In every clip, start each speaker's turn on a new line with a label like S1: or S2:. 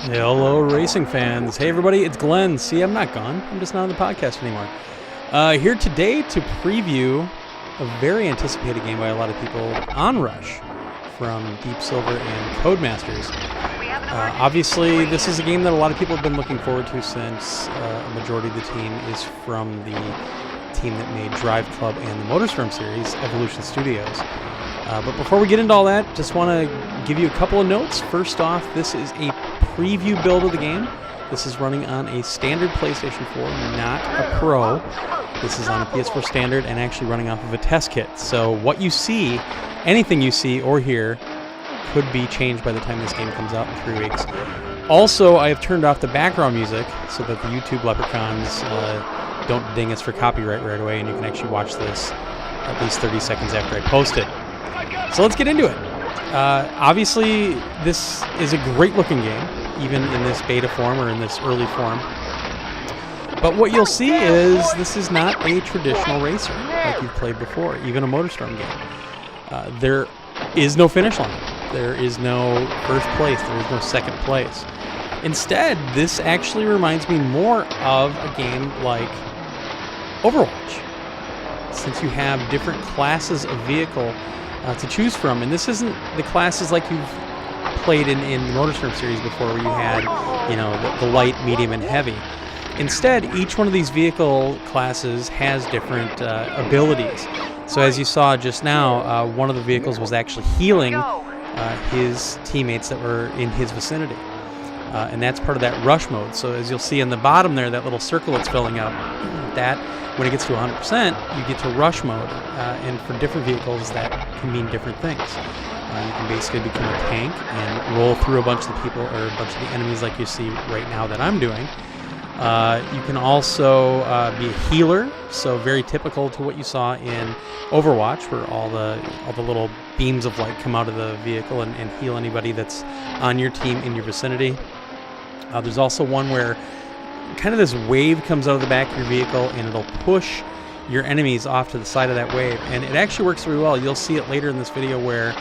S1: Hello, racing fans. Hey, everybody, it's Glenn. See, I'm not gone. I'm just not on the podcast anymore. Here today to preview a very anticipated game by a lot of people, OnRush from Deep Silver and Codemasters. Obviously, this is a game that a lot of people have been looking forward to since a majority of the team is from the team that made Drive Club and the MotorStorm series, Evolution Studios. But before we get into all that, just want to give you a couple of notes. First off, this is a preview build of the game. This is running on a standard PlayStation 4, not a Pro. This is on a PS4 standard and actually running off of a test kit. So what you see, anything you see or hear, could be changed by the time this game comes out in 3 weeks. Also, I have turned off the background music so that the YouTube leprechauns don't ding us for copyright right away, and you can actually watch this at least 30 seconds after I post it. So let's get into it. Obviously, this is a great-looking game, even in this beta form or in this early form. But what you'll see is this is not a traditional racer like you've played before, even a MotorStorm game. There is no finish line. There is no first place. There is no second place. Instead, this actually reminds me more of a game like Overwatch, since you have different classes of vehicle to choose from. And this isn't the classes like you've played in the MotorStorm series before, where you had, the light, medium, and heavy. Instead, each one of these vehicle classes has different abilities. So as you saw just now, one of the vehicles was actually healing his teammates that were in his vicinity. And that's part of that rush mode. So as you'll see in the bottom there, that little circle that's filling up, that when it gets to 100%, you get to rush mode. And for different vehicles, that can mean different things. You can basically become a tank and roll through a bunch of the people or a bunch of the enemies like you see right now that I'm doing. You can also be a healer, so very typical to what you saw in Overwatch, where all the little beams of light come out of the vehicle and heal anybody that's on your team in your vicinity. There's also one where kind of this wave comes out of the back of your vehicle and it'll push your enemies off to the side of that wave, and it actually works really well. You'll see it later in this video where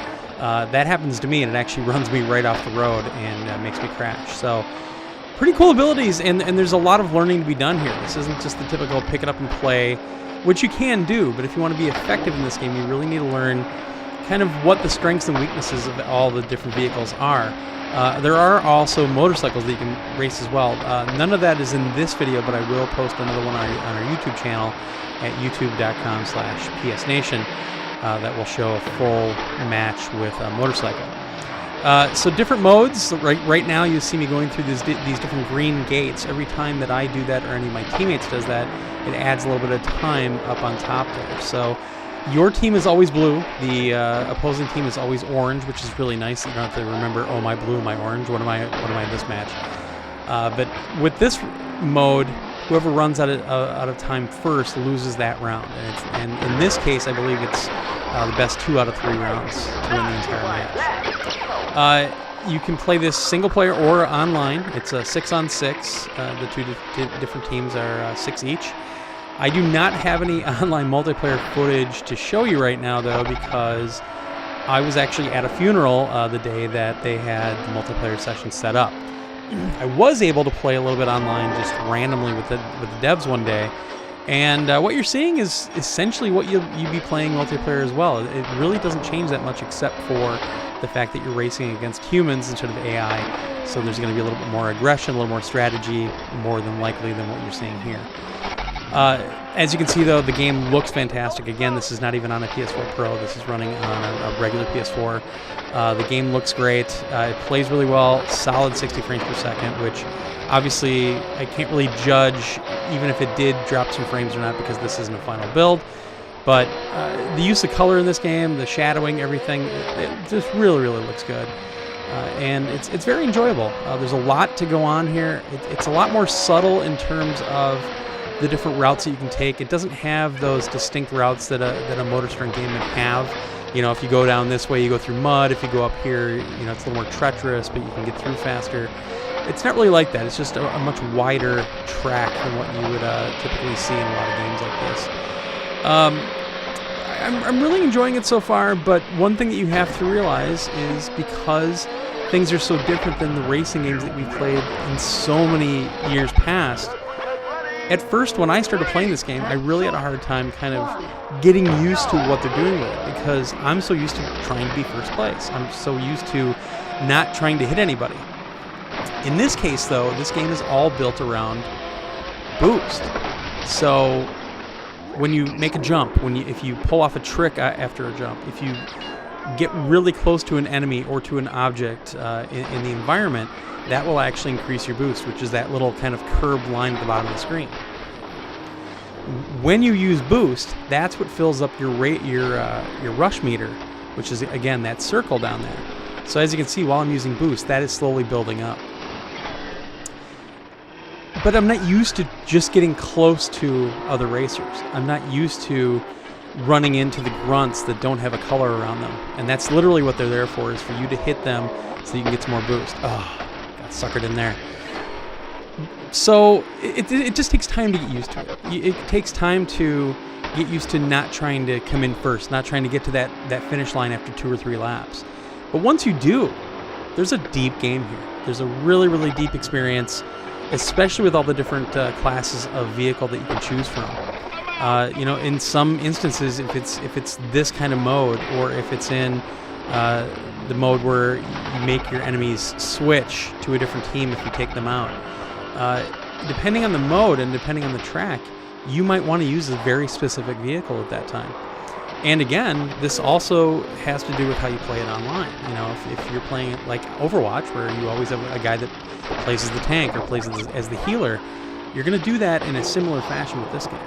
S1: that happens to me, and it actually runs me right off the road and makes me crash. So pretty cool abilities, and there's a lot of learning to be done here. This isn't just the typical pick it up and play, which you can do, but if you want to be effective in this game, you really need to learn kind of what the strengths and weaknesses of all the different vehicles are. There are also motorcycles that you can race as well. None of that is in this video, but I will post another one on our YouTube channel at youtube.com/psnation that will show a full match with a motorcycle. So different modes. Right now you see me going through these different green gates. Every time that I do that or any of my teammates does that, it adds a little bit of time up on top there. So your team is always blue. The opposing team is always orange, which is really nice. You don't have to remember, oh, my blue, my orange. What am I in this match? But with this mode, whoever runs out of time first loses that round. And in this case, I believe it's the best 2 out of 3 rounds to win the entire match. You can play this single player or online. It's a 6-on-6. The two different teams are 6 each. I do not have any online multiplayer footage to show you right now, though, because I was actually at a funeral the day that they had the multiplayer session set up. I was able to play a little bit online just randomly with the devs one day, and what you're seeing is essentially what you'd be playing multiplayer as well. It really doesn't change that much, except for the fact that you're racing against humans instead of AI, so there's going to be a little bit more aggression, a little more strategy, more than likely than what you're seeing here. As you can see, though, the game looks fantastic. Again, this is not even on a PS4 Pro. This is running on a regular PS4. The game looks great. It plays really well. Solid 60 frames per second, which obviously I can't really judge even if it did drop some frames or not, because this isn't a final build. But the use of color in this game, the shadowing, everything, it just really, really looks good. And it's very enjoyable. There's a lot to go on here. It's a lot more subtle in terms of the different routes that you can take. It doesn't have those distinct routes that a MotorStorm game would have. If you go down this way, you go through mud. If you go up here, it's a little more treacherous, but you can get through faster. It's not really like that. It's just a much wider track than what you would typically see in a lot of games like this. I'm really enjoying it so far, but one thing that you have to realize is because things are so different than the racing games that we've played in so many years past. At first, when I started playing this game, I really had a hard time kind of getting used to what they're doing with it, because I'm so used to trying to be first place. I'm so used to not trying to hit anybody. In this case, though, this game is all built around boost. So when you make a jump, if you pull off a trick after a jump, if you get really close to an enemy or to an object in the environment, that will actually increase your boost, which is that little kind of curved line at the bottom of the screen. When you use boost, that's what fills up your rush meter, which is, again, that circle down there. So as you can see, while I'm using boost, that is slowly building up. But I'm not used to just getting close to other racers. I'm not used to running into the grunts that don't have a color around them. And that's literally what they're there for, is for you to hit them so you can get some more boost. Oh, got suckered in there. So it just takes time to get used to it. It takes time to get used to not trying to come in first, not trying to get to that finish line after 2 or 3 laps. But once you do, there's a deep game here. There's a really, really deep experience, especially with all the different classes of vehicle that you can choose from. You know, in some instances, if it's this kind of mode, or if it's in the mode where you make your enemies switch to a different team if you take them out, depending on the mode and depending on the track, you might want to use a very specific vehicle at that time. And again, this also has to do with how you play it online. You know, if you're playing it like Overwatch, where you always have a guy that plays as the tank or plays as the healer, you're going to do that in a similar fashion with this game.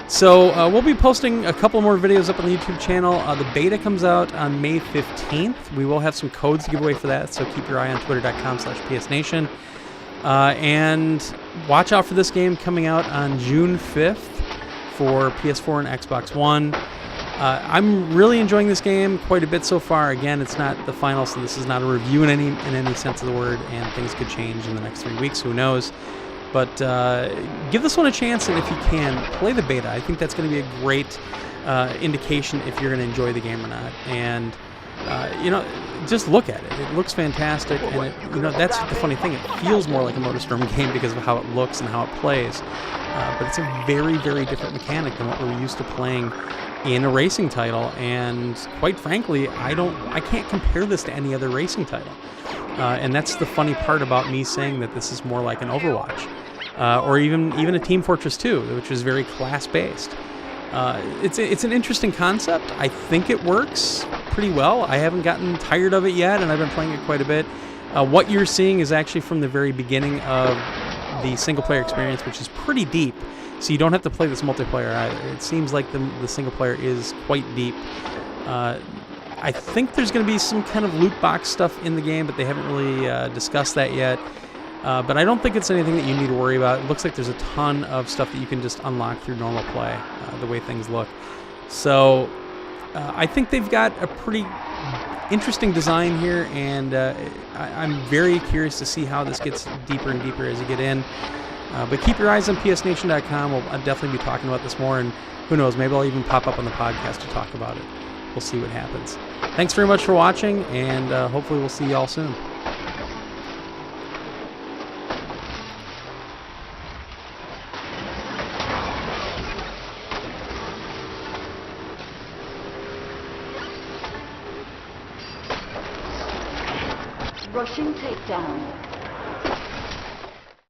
S1: So we'll be posting a couple more videos up on the YouTube channel. The beta comes out on May 15th. We will have some codes to give away for that, so keep your eye on twitter.com/psnation. And watch out for this game coming out on June 5th for PS4 and Xbox One. I'm really enjoying this game quite a bit so far. Again, it's not the final, so this is not a review in any sense of the word, and things could change in the next 3 weeks. Who knows? But give this one a chance, and if you can, play the beta. I think that's going to be a great indication if you're going to enjoy the game or not. And you know, just look at it. It looks fantastic, and you know, that's the funny thing. It feels more like a MotorStorm game because of how it looks and how it plays. But it's a very, very different mechanic than what we're used to playing in a racing title. And quite frankly, I can't compare this to any other racing title. And that's the funny part about me saying that this is more like an Overwatch, or even a Team Fortress 2, which is very class-based. It's an interesting concept. I think it works pretty well. I haven't gotten tired of it yet, and I've been playing it quite a bit. What you're seeing is actually from the very beginning of the single-player experience, which is pretty deep, so you don't have to play this multiplayer either. It seems like the single-player is quite deep. I think there's going to be some kind of loot box stuff in the game, but they haven't really discussed that yet. But I don't think it's anything that you need to worry about. It looks like there's a ton of stuff that you can just unlock through normal play, the way things look. So I think they've got a pretty interesting design here, and I'm very curious to see how this gets deeper and deeper as you get in. But keep your eyes on psnation.com. I'll definitely be talking about this more, and who knows, maybe I'll even pop up on the podcast to talk about it. We'll see what happens. Thanks very much for watching, and hopefully we'll see you all soon.
S2: Rushing takedown.